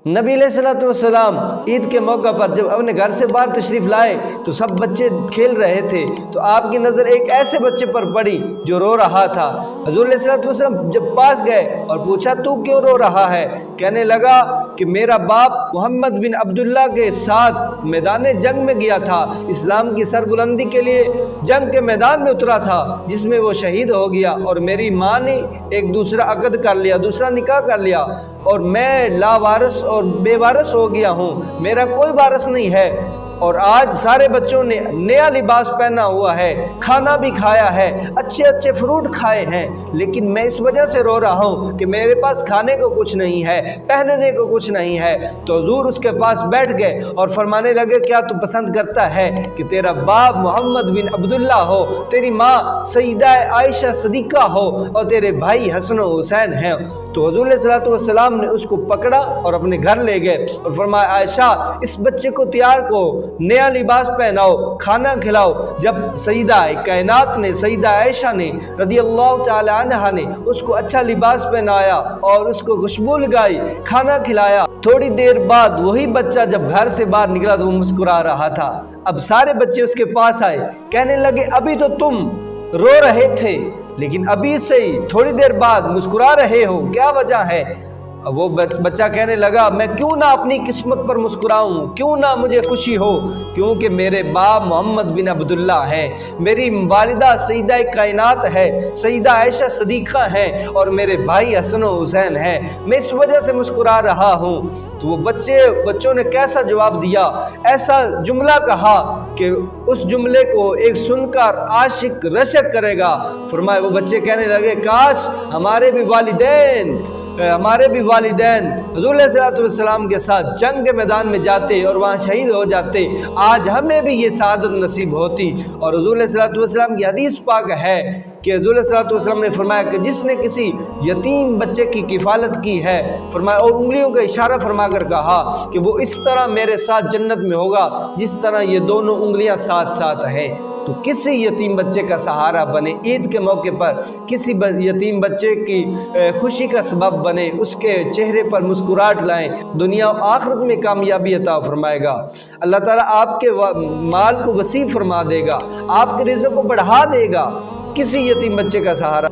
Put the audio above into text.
नबी अलैहिस्सलाम ईद के मौका पर जब अपने घर से बाहर तशरीफ़ लाए तो सब बच्चे खेल रहे थे, तो आपकी नज़र एक ऐसे बच्चे पर पड़ी जो रो रहा था। हुज़ूर अलैहिस्सलाम जब पास गए और पूछा तू क्यों रो रहा है, कहने लगा कि मेरा बाप मोहम्मद बिन अब्दुल्ला के साथ मैदान जंग में गया था, इस्लाम की सरबुलंदी के लिए जंग के मैदान में उतरा था जिसमें वो शहीद हो गया, और मेरी माँ ने एक दूसरा अक़द कर लिया, दूसरा निकाह कर लिया, और मैं लावारिस और बेवारिस हो गया हूँ, मेरा कोई वारिस नहीं है। और आज सारे बच्चों ने नया लिबास पहना हुआ है, खाना भी खाया है, अच्छे अच्छे फ्रूट खाए हैं, लेकिन मैं इस वजह से रो रहा हूँ कि मेरे पास खाने को कुछ नहीं है, पहनने को कुछ नहीं है। तो हुज़ूर उसके पास बैठ गए और फरमाने लगे क्या तू पसंद करता है कि तेरा बाप मोहम्मद बिन अब्दुल्ला हो, तेरी माँ सईदा आयशा सदीक़ा हो और तेरे भाई हसन और हुसैन हैं। तो हुज़ूर सल्लल्लाहु अलैहि वसल्लम ने उसको पकड़ा और अपने घर ले गए और फरमाया आयशा इस बच्चे को तैयार को नया लिबास पहनाओ, खाना खिलाओ। जब सईदा कायनात ने, सईदा आयशा ने रदी अल्लाह ताला अन्हा ने उसको अच्छा लिबास पहनाया और उसको खुशबू लगाई, खाना खिलाया। थोड़ी देर बाद वही बच्चा जब घर से बाहर निकला तो वो मुस्कुरा रहा था। अब सारे बच्चे उसके पास आए, कहने लगे अभी तो तुम रो रहे थे, लेकिन अभी से ही थोड़ी देर बाद मुस्कुरा रहे हो, क्या वजह है? वो बच्चा कहने लगा मैं क्यों ना अपनी किस्मत पर मुस्कुराऊं, क्यों ना मुझे खुशी हो, क्योंकि मेरे बाप मोहम्मद बिन अब्दुल्ला है, मेरी वालिदा सईदा कायनात है, सईदा आयशा सदीक़ा है, और मेरे भाई हसन और हुसैन हैं, मैं इस वजह से मुस्कुरा रहा हूँ। तो वो बच्चों ने कैसा जवाब दिया, ऐसा जुमला कहा कि उस जुमले को एक सुनकर आशिक रशक करेगा। फरमाए वो बच्चे कहने लगे काश हमारे भी वालिदैन हुज़ूर सल्लल्लाहु अलैहि वसल्लम के साथ जंग के मैदान में जाते और वहाँ शहीद हो जाते, आज हमें भी ये सआदत नसीब होती। और हुज़ूर सल्लल्लाहु अलैहि वसल्लम की हदीस पाक है कि हुज़ूर सल्लल्लाहु अलैहि वसल्लम ने फरमाया कि जिसने किसी यतीम बच्चे की किफ़ालत की है, फरमाया और उंगलियों का इशारा फरमाकर कहा कि वो इस तरह मेरे साथ जन्नत में होगा जिस तरह ये दोनों उंगलियां साथ साथ हैं। तो किसी यतीम बच्चे का सहारा बने, ईद के मौके पर किसी यतीम बच्चे की खुशी का सबब बने, उसके चेहरे पर मुस्कुराहट लाएं, दुनिया और आखिरत में कामयाबी अता फरमाएगा। अल्लाह ताला आपके माल को वसी फरमा देगा, आपके रिज़्क़ को बढ़ा देगा। किसी यतीम बच्चे का सहारा